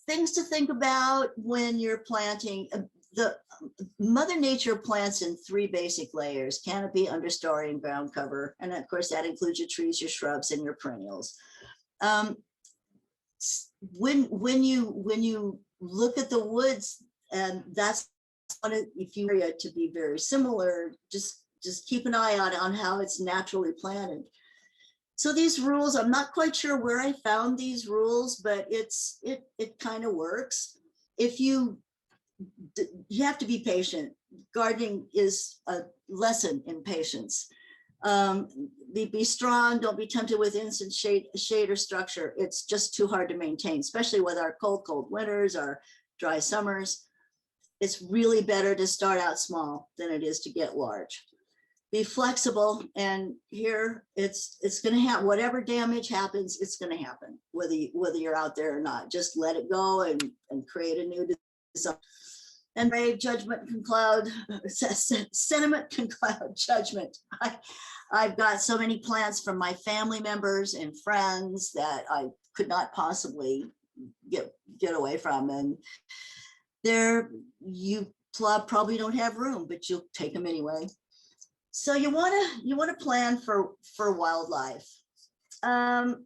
things to think about when you're planting. The Mother Nature plants in 3 basic layers: canopy, understory, and ground cover. And of course, that includes your trees, your shrubs, and your perennials. When you look at the woods, and that's if you area to be very similar, just keep an eye on how it's naturally planted. So these rules, I'm not quite sure where I found these rules, but it kind of works. If you have to be patient. Gardening is a lesson in patience. Be strong. Don't be tempted with instant shade or structure. It's just too hard to maintain, especially with our cold winters, our dry summers. It's really better to start out small than it is to get large. Be flexible, and here it's going to happen. Whatever damage happens, it's going to happen, whether you're out there or not. Just let it go and create a new design. And brave judgment can cloud, sentiment can cloud judgment. I've got so many plants from my family members and friends that I could not possibly get away from, and you probably don't have room, but you'll take them anyway. So you want to plan for wildlife. You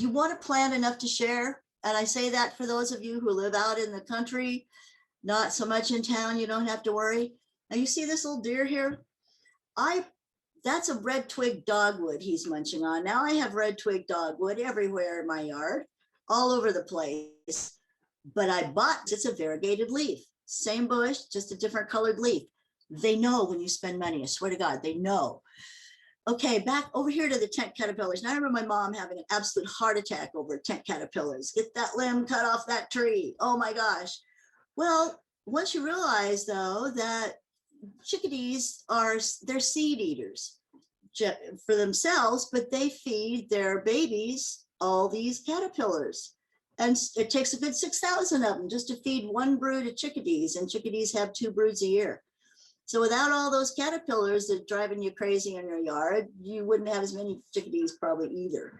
want to plant enough to share, and I say that for those of you who live out in the country, not so much in town. You don't have to worry. Now you see this little deer here? That's a red twig dogwood he's munching on. Now I have red twig dogwood everywhere in my yard, all over the place. But it's a variegated leaf, same bush, just a different colored leaf. They know when you spend money, I swear to God, they know. Okay, back over here to the tent caterpillars. Now I remember my mom having an absolute heart attack over tent caterpillars. Get that limb cut off that tree. Oh my gosh. Well, once you realize though that chickadees they're seed eaters for themselves, but they feed their babies all these caterpillars. And it takes a good 6,000 of them just to feed one brood of chickadees, and chickadees have 2 broods a year. So without all those caterpillars that are driving you crazy in your yard, you wouldn't have as many chickadees probably either.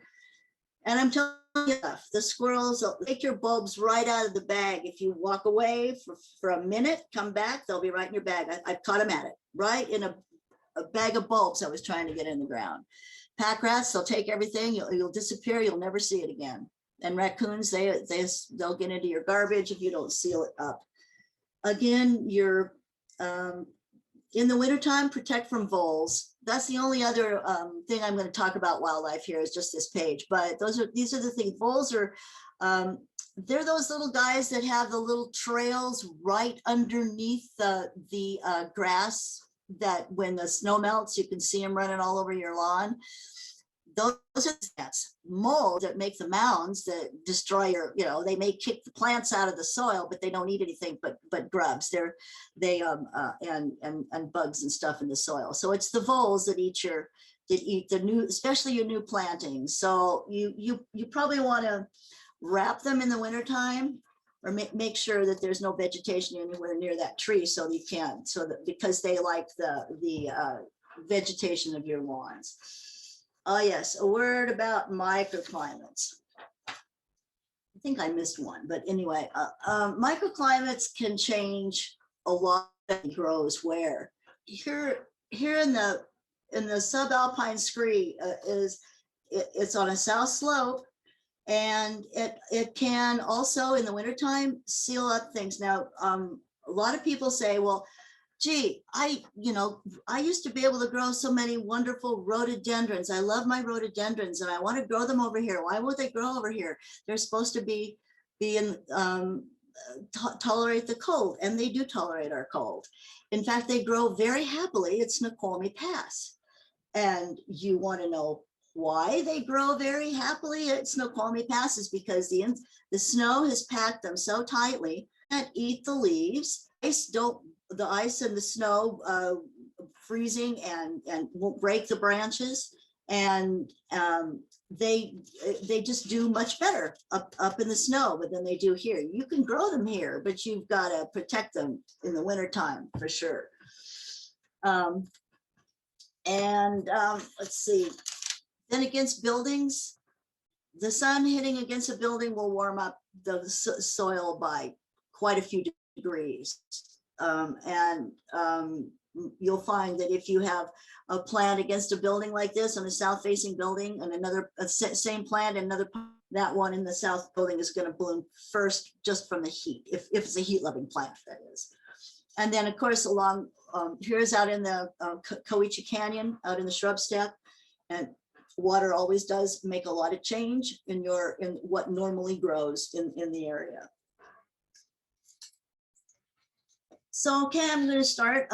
And I'm telling you, the squirrels will take your bulbs right out of the bag. If you walk away for a minute, come back, they'll be right in your bag. I've caught them at it, right in a bag of bulbs I was trying to get in the ground. Pack rats, they'll take everything, you'll disappear, you'll never see it again. And raccoons, they'll get into your garbage if you don't seal it up. Again, you're in the wintertime, protect from voles. That's the only other thing I'm going to talk about wildlife here is just this page. But these are the things. Voles are, they're those little guys that have the little trails right underneath the grass that when the snow melts, you can see them running all over your lawn. Those are the ants. Moles that make the mounds that destroy they may kick the plants out of the soil, but they don't eat anything but grubs. And bugs and stuff in the soil. So it's the voles that eat the new, especially your new plantings. So you probably want to wrap them in the wintertime, or make sure that there's no vegetation anywhere near that tree, because they like the vegetation of your lawns. Oh yes, a word about microclimates. I think I missed one, but anyway, microclimates can change a lot. It grows where. Here in the subalpine scree it's on a south slope, and it can also in the wintertime seal up things. Now, a lot of people say, well, gee, I used to be able to grow so many wonderful rhododendrons. I love my rhododendrons and I want to grow them over here. Why would they grow over here? They're supposed to be tolerate the cold, and they do tolerate our cold. In fact, they grow very happily at Snoqualmie Pass. And you want to know why they grow very happily at Snoqualmie Pass is because the snow has packed them so tightly that eat the leaves. The ice and the snow freezing and won't break the branches, and they just do much better up in the snow than they do here. You can grow them here, but you've got to protect them in the wintertime for sure. Let's see. Then against buildings, the sun hitting against a building will warm up soil by quite a few degrees. And you'll find that if you have a plant against a building like this on a south facing building and another same plant, another, that one in the south building is going to bloom first just from the heat, if it's a heat loving plant, that is. And then of course along here's out in the Koichi Canyon, out in the shrub steppe, and water always does make a lot of change in what normally grows in the area. So, okay, I'm going to start.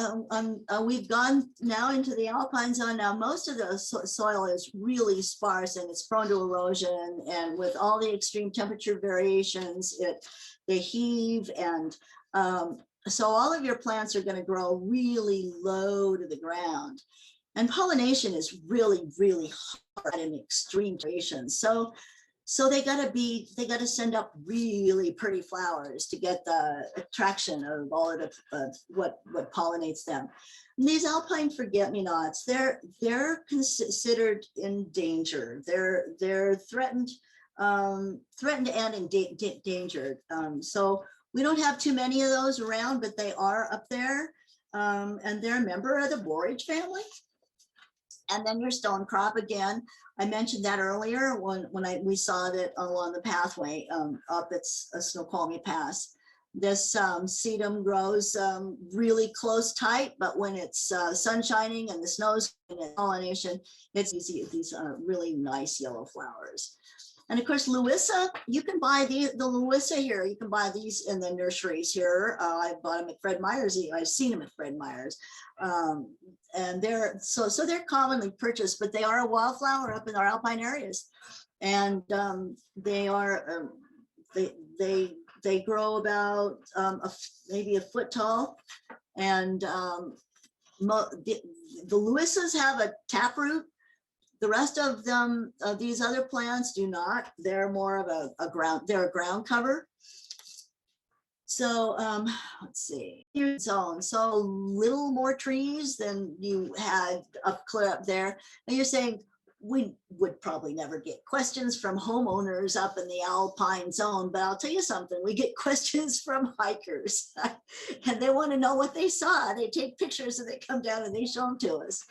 We've gone now into the alpine zone. Now, most of the soil is really sparse and it's prone to erosion. And with all the extreme temperature variations, they heave. And so all of your plants are going to grow really low to the ground. And pollination is really, really hard in extreme conditions. So they got to send up really pretty flowers to get the attraction of all of what pollinates them. And these alpine forget-me-nots, they're considered endangered. They're threatened and endangered. So we don't have too many of those around, but they are up there, and they're a member of the borage family. And then your stone crop again. I mentioned that earlier when we saw that along the pathway up at Snoqualmie Pass. This sedum grows really close tight, but when it's sun shining and the snow's and pollination, it's these really nice yellow flowers. And of course, Louisa, you can buy the Louisa here. You can buy these in the nurseries here. I bought them at Fred Meyer's. I've seen them at Fred Meyer's. And they're commonly purchased, but they are a wildflower up in our alpine areas. And they are, they grow about maybe a foot tall. And the Louisas have a taproot. The rest of them, these other plants do not. They're more of a ground cover. So let's see, here's zone. So little more trees than you had clear up there. And you're saying we would probably never get questions from homeowners up in the alpine zone, but I'll tell you something, we get questions from hikers and they want to know what they saw. They take pictures and they come down and they show them to us.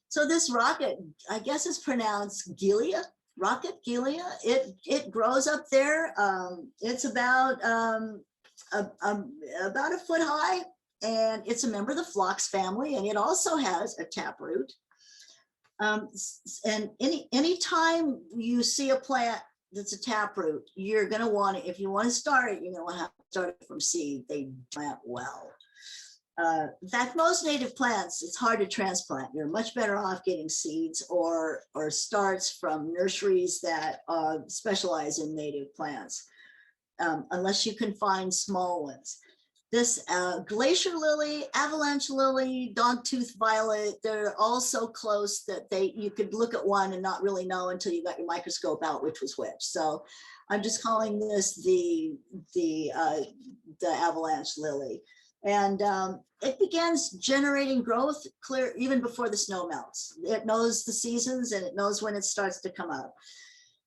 So this rocket, I guess it's pronounced Gilia, rocket Gilia. It grows up there. It's about a foot high, and it's a member of the phlox family, and it also has a taproot. And anytime you see a plant that's a taproot, you're going to want it. If you want to start it, you're going to have to start it from seed. They plant well. In fact, most native plants, it's hard to transplant. You're much better off getting seeds or starts from nurseries that specialize in native plants, unless you can find small ones. This glacier lily, avalanche lily, dogtooth violet, they're all so close that you could look at one and not really know until you got your microscope out which was which. So I'm just calling this the avalanche lily. And it begins generating growth clear even before the snow melts. It knows the seasons and it knows when it starts to come up.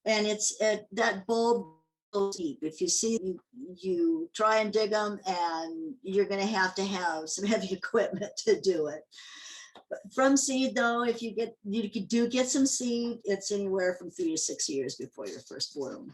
And that bulb goes deep. If you see, you try and dig them, and you're going to have some heavy equipment to do it. But from seed, though, if you do get some seed, it's anywhere from 3 to 6 years before your first bloom.